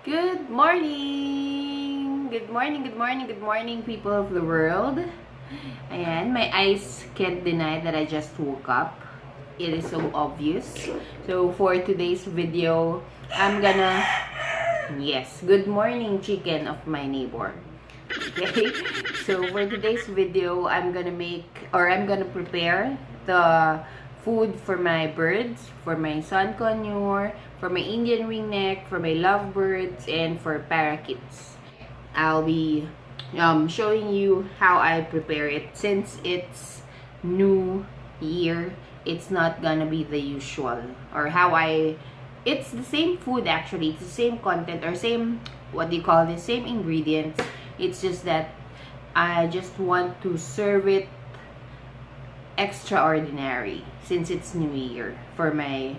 Good morning! Good morning, good morning, good morning, people of the world. Ayan, my eyes can't deny that I just woke up. It is so obvious. So, for today's video, I'm gonna... Yes, good morning, chicken of my neighbor. Okay? So, for today's video, I'm gonna prepare the food for my birds, for my sun conure, for my Indian ringneck, for my lovebirds, and for parakeets. I'll be showing you how I prepare it. Since it's new year, it's not gonna be the usual or how it's the same food actually. It's the same content or same, what do you call this, same ingredients. It's just that I just want to serve it extraordinary since it's new year for my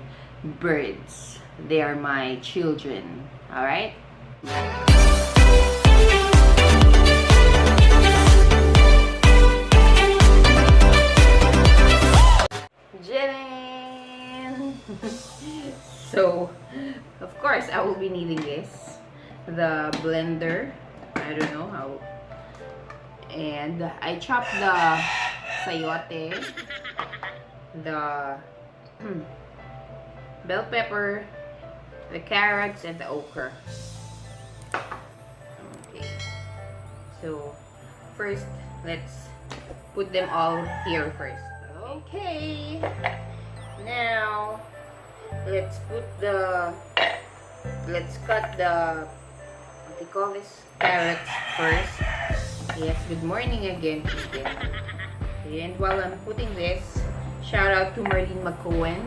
birds. They are my children. All right. Jen. So, of course, I will be needing this, the blender. I don't know how. And I chopped the sayote, the bell pepper, the carrots, and the okra. Okay. So, first, let's put them all here first. Okay. Now, let's cut the, what do you call this? Carrots first. Yes, good morning again, chicken. And while I'm putting this, shout out to Marlene McCohen.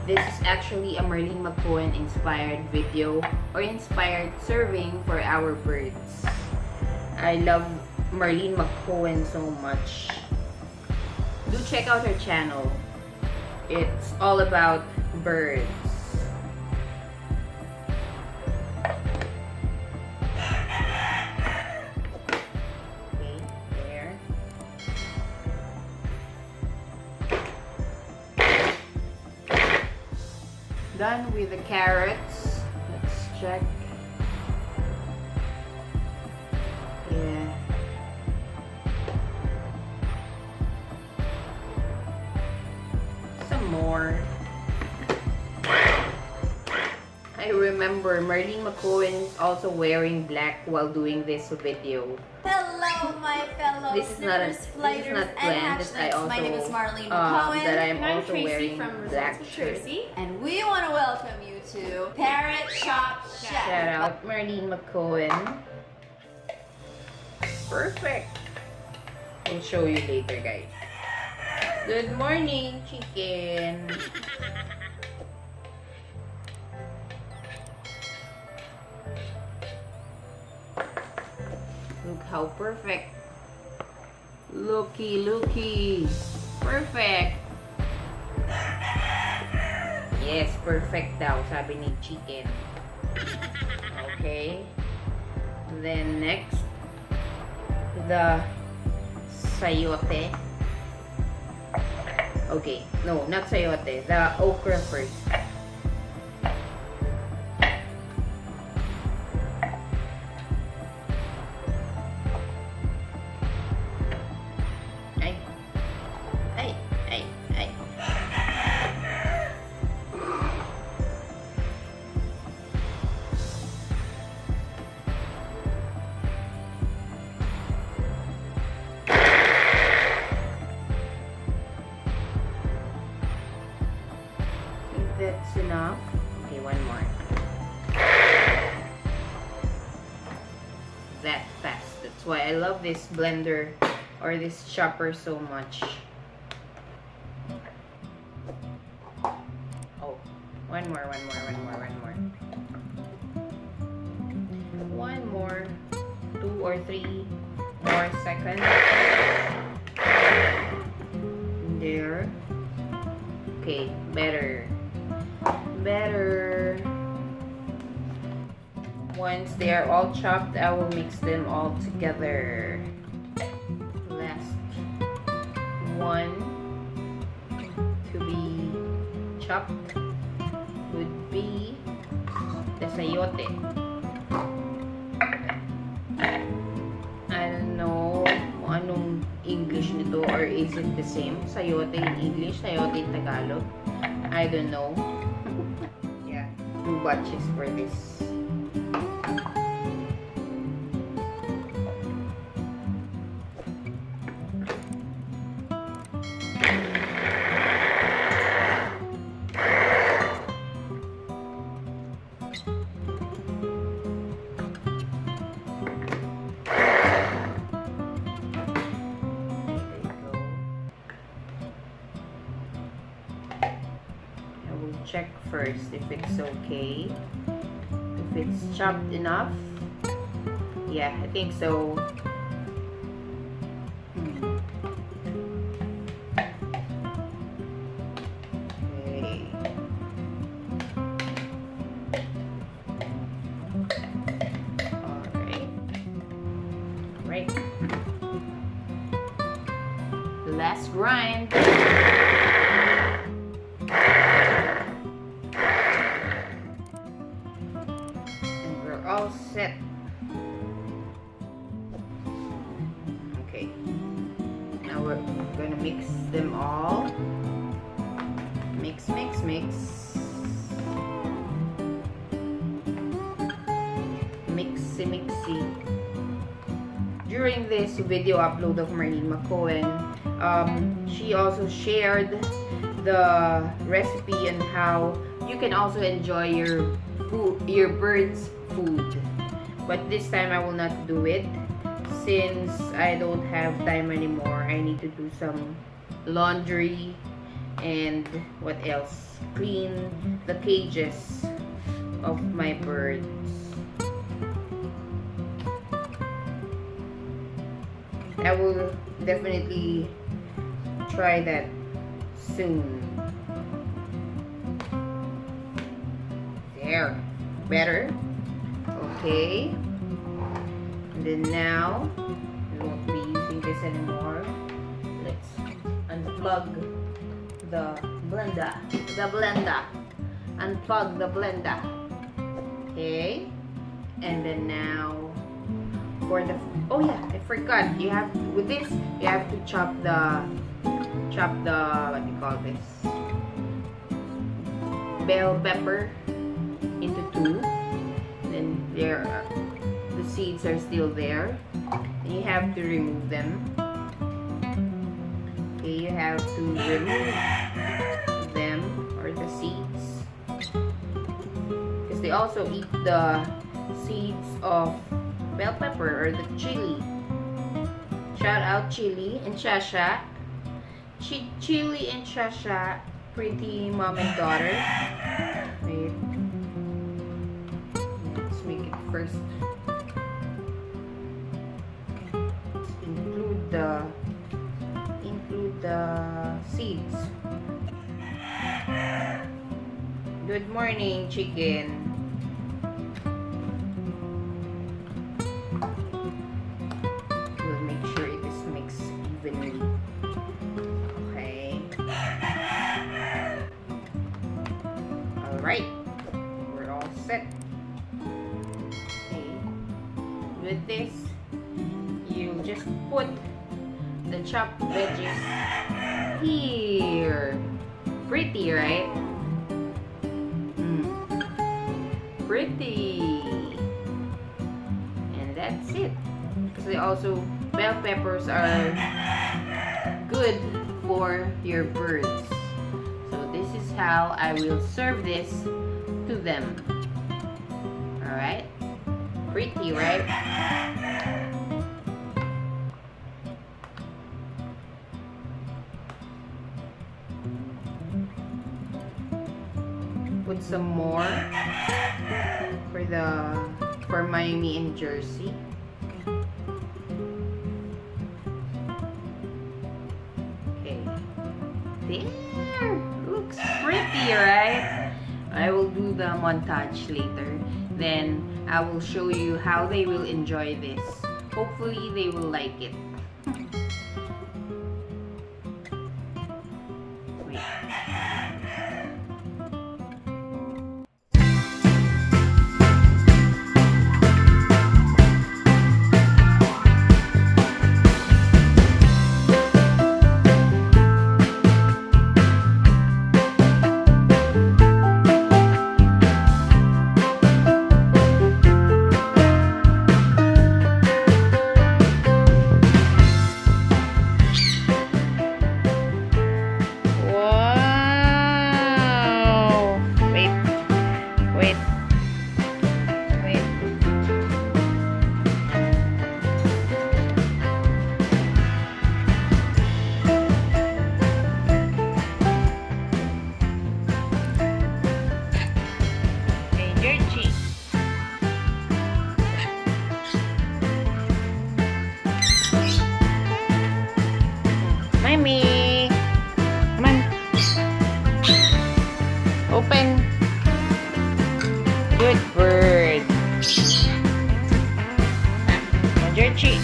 This is actually a Marlene McCohen inspired video or inspired serving for our birds. I love Marlene McCohen so much. Do check out her channel. It's all about birds. Done with the carrots. Let's check. Yeah. Some more. I remember Marlene McCohen is also wearing black while doing this video. Hello, my fellow snippers, flighters, and hatchlings. My name is Marlene McCohen. That I'm and also wearing black shirt. And we want to welcome you to Parrot Shop Chef. Shout out Marlene McCohen. Perfect. I'll show you later, guys. Good morning, chicken. Look how perfect. Looky. Perfect. Yes, perfect daw, sabi ni chicken. Okay. Then next, the sayote. Okay, no, not sayote. The okra first. That's enough. Okay, one more. That fast. That's why I love this blender or this chopper so much. Oh, one more. One more. 2 or 3 more seconds. There. Okay, better. Once they are all chopped, I will mix them all together. Last one to be chopped would be the sayote. I don't know kung anong English nito or is it the same? Sayote in English, sayote in Tagalog. I don't know. Yeah, 2 batches for this. Check first if it's okay, if it's chopped enough. Yeah, I think so. Okay. Alright. Last grind. All set. Okay, now we're gonna mix them all. Mix. Mixy. During this video upload of Marlene McCohen, she also shared the recipe and how you can also enjoy your bird's food, but this time I will not do it since I don't have time anymore. I need to do some laundry and what else, clean the cages of my birds. I will definitely try that soon. There, better. Okay, and then now we won't be using this anymore. Let's unplug the blender. Unplug the blender. Okay, and then now for the, oh yeah, I forgot, you have, with this you have to chop the what do you call this, bell pepper into 2. Then the seeds are still there, and you have to remove them. Okay, you have to remove them, or the seeds, because they also eat the seeds of bell pepper or the chili. Shout out Chili and Shasha. Chili and Shasha, pretty mom and daughter. Wait. First, include the seeds. Good morning, chicken. We'll make sure it is mixed evenly. Okay. All right, we're all set. With this, you just put the chopped veggies here. Pretty, right? Pretty. And that's it. Because also, bell peppers are good for your birds. So this is how I will serve this to them. Alright? Pretty, right? Put some more for Maymi and Jersey. Okay. There! Looks pretty, right? I will do the montage later. Then I will show you how they will enjoy this. Hopefully they will like it. Wait. Jerchy.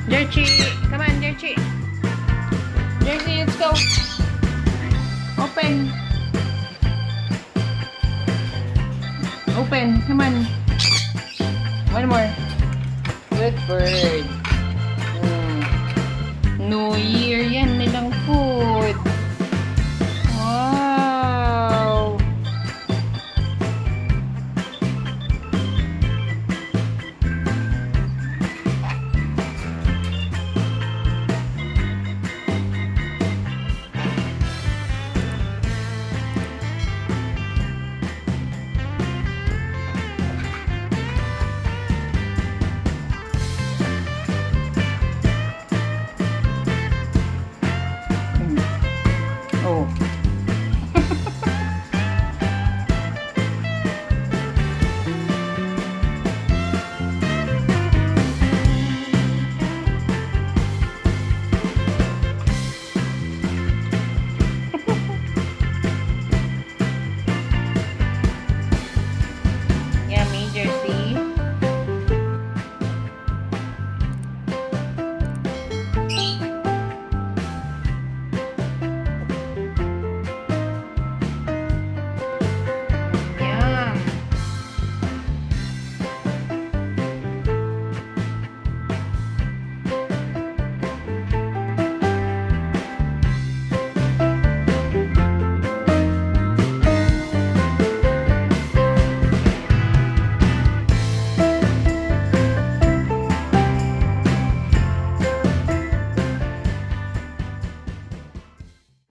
Jerchy. Come on, Jerchy. Jerchy, let's go. Open. Open. Come on. One more. Good bird. New Year yan nilang food.